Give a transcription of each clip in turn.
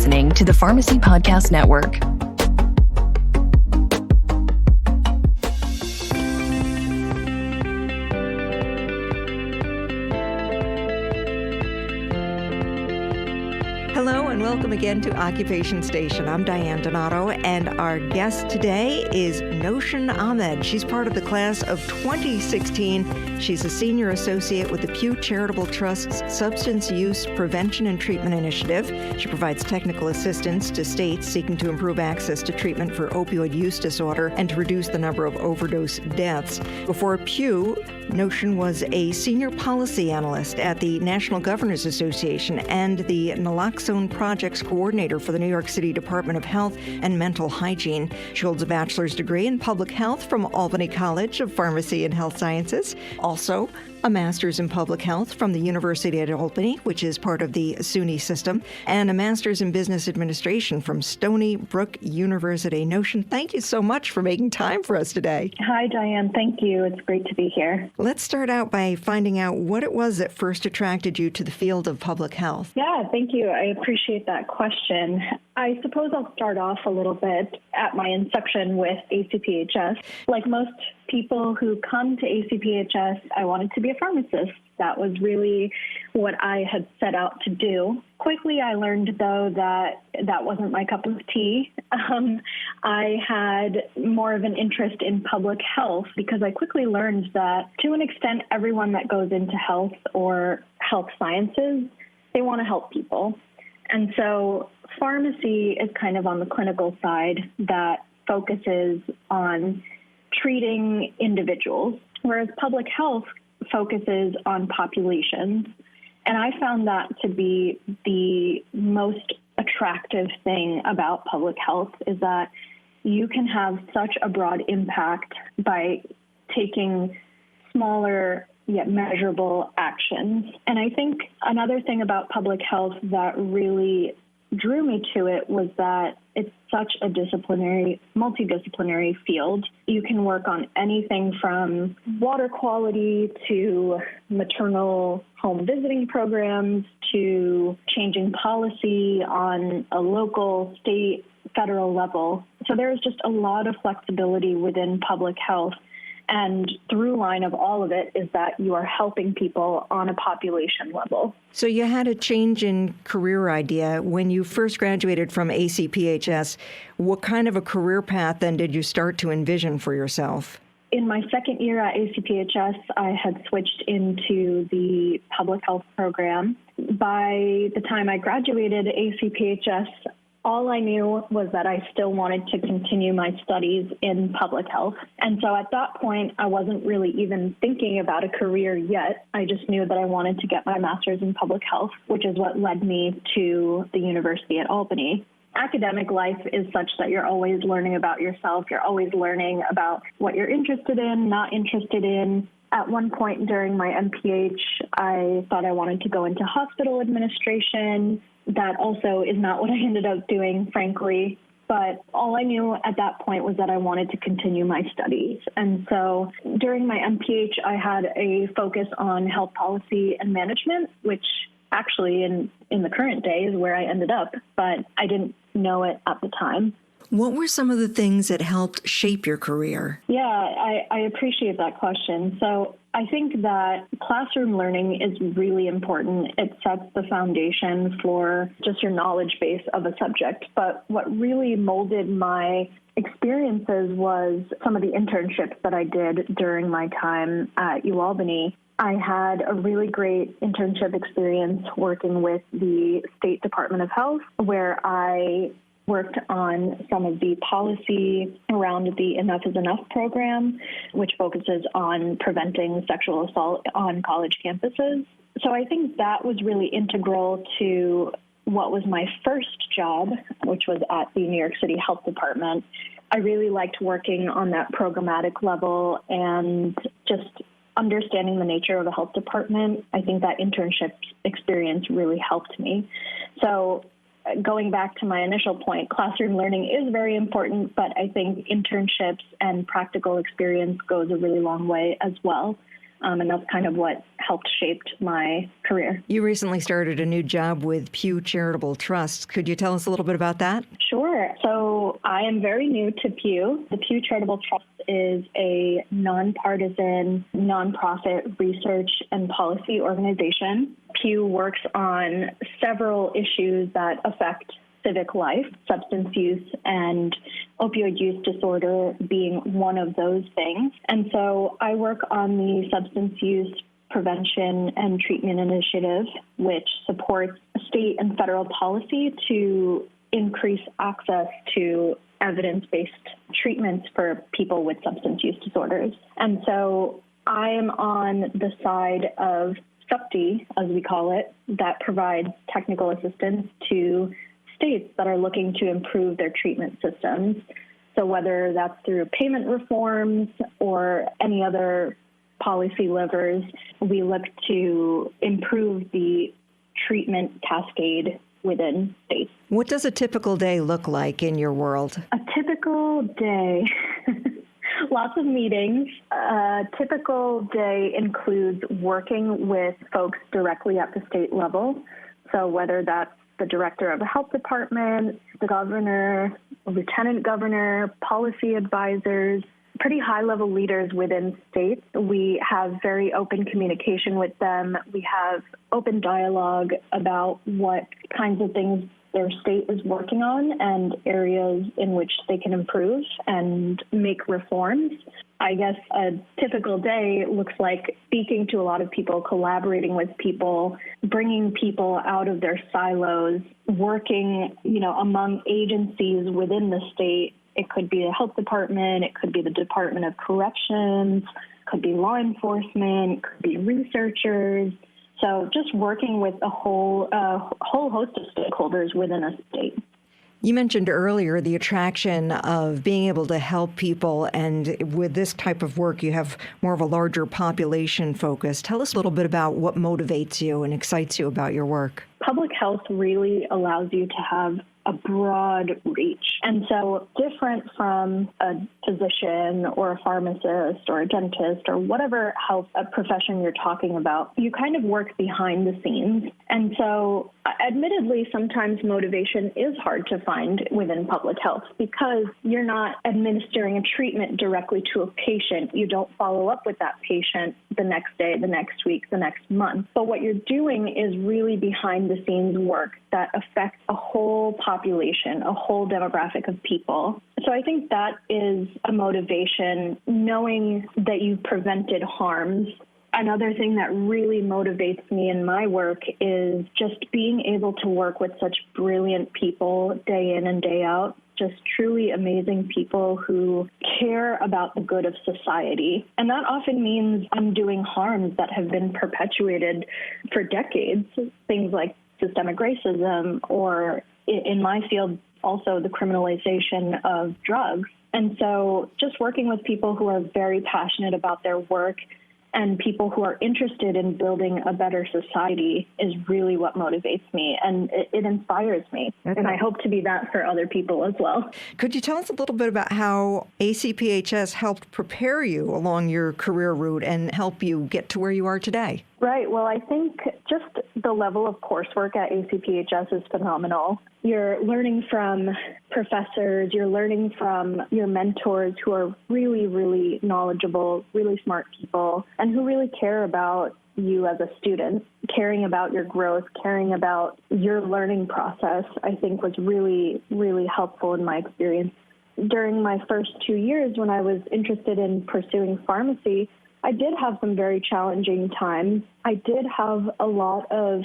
listening to the Pharmacy Podcast Network. Hello and welcome again to Occupation Station. I'm Diane Donato, and our guest today is Nawshin Ahmed. She's part of the class of 2016. She's a senior associate with the Pew Charitable Trust's Substance Use Prevention and Treatment Initiative. She provides technical assistance to states seeking to improve access to treatment for opioid use disorder and to reduce the number of overdose deaths. Before Pew, Nawshin was a senior policy analyst at the National Governors Association and the naloxone projects coordinator for the New York City Department of Health and Mental Hygiene. She holds a bachelor's degree in public health from Albany College of Pharmacy and Health Sciences. Also, a master's in public health from the University at Albany, which is part of the SUNY system, and a master's in business administration from Stony Brook University. Nawshin, thank you so much for making time for us today. Hi, Diane. Thank you. It's great to be here. Let's start out by finding out what it was that first attracted you to the field of public health. Yeah, thank you. I appreciate that question. I suppose I'll start off a little bit at my inception with ACPHS. Like most people who come to ACPHS, I wanted to be a pharmacist. That was really what I had set out to do. Quickly, I learned, though, that that wasn't my cup of tea. I had more of an interest in public health because I quickly learned that, to an extent, everyone that goes into health or health sciences, they want to help people. And so pharmacy is kind of on the clinical side that focuses on treating individuals, whereas public health focuses on populations. And I found that to be the most attractive thing about public health is that you can have such a broad impact by taking smaller yet measurable actions. And I think another thing about public health that really drew me to it was that it's such a multidisciplinary field. You can work on anything from water quality to maternal home visiting programs to changing policy on a local, state, federal level. So there's just a lot of flexibility within public health. And through line of all of it is that you are helping people on a population level. So you had a change in career idea. When you first graduated from ACPHS, what kind of a career path then did you start to envision for yourself? In my second year at ACPHS, I had switched into the public health program. By the time I graduated ACPHS, all I knew was that I still wanted to continue my studies in public health. And so at that point, I wasn't really even thinking about a career yet. I just knew that I wanted to get my master's in public health, which is what led me to the University at Albany. Academic life is such that you're always learning about yourself. You're always learning about what you're interested in, not interested in. At one point during my MPH, I thought I wanted to go into hospital administration. That also is not what I ended up doing, frankly. But all I knew at that point was that I wanted to continue my studies. And so during my MPH, I had a focus on health policy and management, which actually in the current day is where I ended up, but I didn't know it at the time. What were some of the things that helped shape your career? Yeah, I appreciate that question. So I think that classroom learning is really important. It sets the foundation for just your knowledge base of a subject. But what really molded my experiences was some of the internships that I did during my time at UAlbany. I had a really great internship experience working with the State Department of Health, where I worked on some of the policy around the Enough is Enough program, which focuses on preventing sexual assault on college campuses. So I think that was really integral to what was my first job, which was at the New York City Health Department. I really liked working on that programmatic level and just understanding the nature of the health department. I think that internship experience really helped me. So going back to my initial point, classroom learning is very important, but I think internships and practical experience goes a really long way as well. And that's kind of what helped shape my career. You recently started a new job with Pew Charitable Trust. Could you tell us a little bit about that? Sure. So I am very new to Pew. The Pew Charitable Trust is a nonpartisan, nonprofit research and policy organization. Pew works on several issues that affect civic life, substance use and opioid use disorder being one of those things. And so I work on the substance use prevention and treatment initiative, which supports state and federal policy to increase access to evidence-based treatments for people with substance use disorders. And so I am on the side of SUPTI, as we call it, that provides technical assistance to states that are looking to improve their treatment systems. So whether that's through payment reforms or any other policy levers, we look to improve the treatment cascade within states. What does a typical day look like in your world? A typical day, lots of meetings. A typical day includes working with folks directly at the state level. So whether that's the director of a health department, the governor, lieutenant governor, policy advisors, pretty high-level leaders within states. We have very open communication with them. We have open dialogue about what kinds of things their state is working on and areas in which they can improve and make reforms. I guess a typical day looks like speaking to a lot of people, collaborating with people, bringing people out of their silos, working, among agencies within the state. It could be the health department, it could be the Department of Corrections, it could be law enforcement, it could be researchers. So just working with a whole host of stakeholders within a state. You mentioned earlier the attraction of being able to help people, and with this type of work, you have more of a larger population focus. Tell us a little bit about what motivates you and excites you about your work. Public health really allows you to have a broad reach. And so different from a physician or a pharmacist or a dentist or whatever health profession you're talking about, you kind of work behind the scenes. And so admittedly, sometimes motivation is hard to find within public health because you're not administering a treatment directly to a patient. You don't follow up with that patient the next day, the next week, the next month. But what you're doing is really behind the scenes work that affects a whole population, a whole demographic of people. So I think that is a motivation, knowing that you've prevented harms. Another thing that really motivates me in my work is just being able to work with such brilliant people day in and day out, just truly amazing people who care about the good of society. And that often means undoing harms that have been perpetuated for decades, things like systemic racism, or in my field, also the criminalization of drugs. And so just working with people who are very passionate about their work and people who are interested in building a better society is really what motivates me, and it inspires me. Okay. And I hope to be that for other people as well. Could you tell us a little bit about how ACPHS helped prepare you along your career route and help you get to where you are today? Right. Well, I think just the level of coursework at ACPHS is phenomenal. You're learning from professors, you're learning from your mentors who are really, really knowledgeable, really smart people, and who really care about you as a student, caring about your growth, caring about your learning process, I think was really, really helpful in my experience. During my first 2 years when I was interested in pursuing pharmacy, I did have some very challenging times. I did have a lot of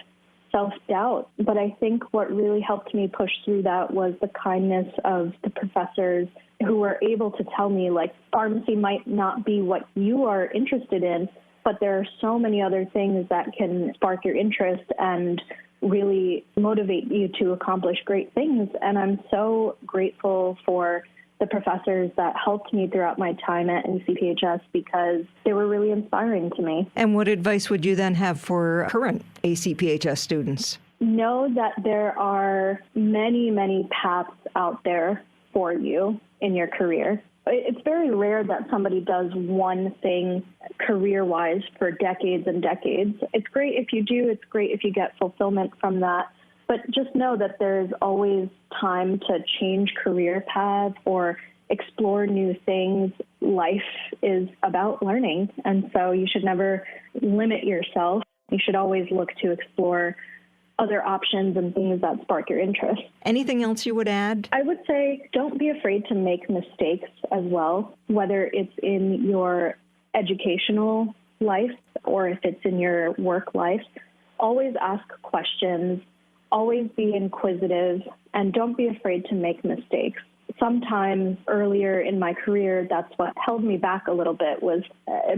self-doubt, but I think what really helped me push through that was the kindness of the professors who were able to tell me, like, pharmacy might not be what you are interested in, but there are so many other things that can spark your interest and really motivate you to accomplish great things. And I'm so grateful for the professors that helped me throughout my time at ACPHS because they were really inspiring to me. And what advice would you then have for current ACPHS students? Know that there are many, many paths out there for you in your career. It's very rare that somebody does one thing career-wise for decades and decades. It's great if you do. It's great if you get fulfillment from that. But just know that there's always time to change career paths or explore new things. Life is about learning, and so you should never limit yourself. You should always look to explore other options and things that spark your interest. Anything else you would add? I would say don't be afraid to make mistakes as well, whether it's in your educational life or if it's in your work life. Always ask questions, always be inquisitive, and don't be afraid to make mistakes. Sometimes earlier in my career, that's what held me back a little bit, was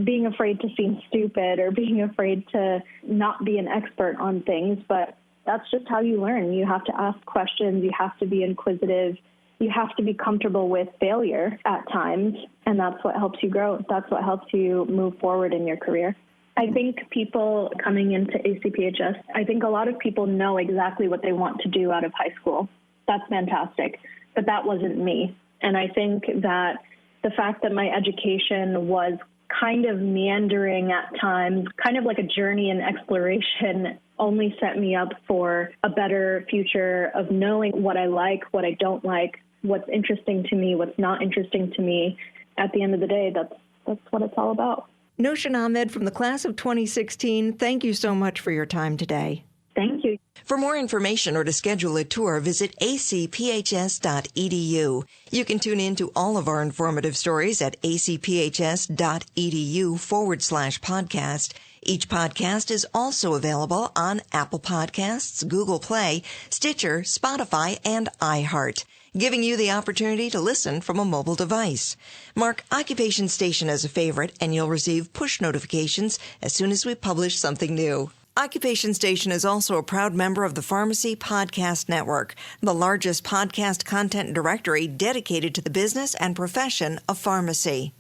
being afraid to seem stupid or being afraid to not be an expert on things. But that's just how you learn. You have to ask questions. You have to be inquisitive. You have to be comfortable with failure at times, and that's what helps you grow. That's what helps you move forward in your career. I think people coming into ACPHS, I think a lot of people know exactly what they want to do out of high school. That's fantastic. But that wasn't me. And I think that the fact that my education was kind of meandering at times, kind of like a journey in exploration, only set me up for a better future of knowing what I like, what I don't like, what's interesting to me, what's not interesting to me. At the end of the day, that's what it's all about. Nawshin Ahmed from the class of 2016, thank you so much for your time today. Thank you. For more information or to schedule a tour, visit acphs.edu. You can tune in to all of our informative stories at acphs.edu/podcast. Each podcast is also available on Apple Podcasts, Google Play, Stitcher, Spotify, and iHeart, giving you the opportunity to listen from a mobile device. Mark Occupation Station as a favorite, and you'll receive push notifications as soon as we publish something new. Occupation Station is also a proud member of the Pharmacy Podcast Network, the largest podcast content directory dedicated to the business and profession of pharmacy.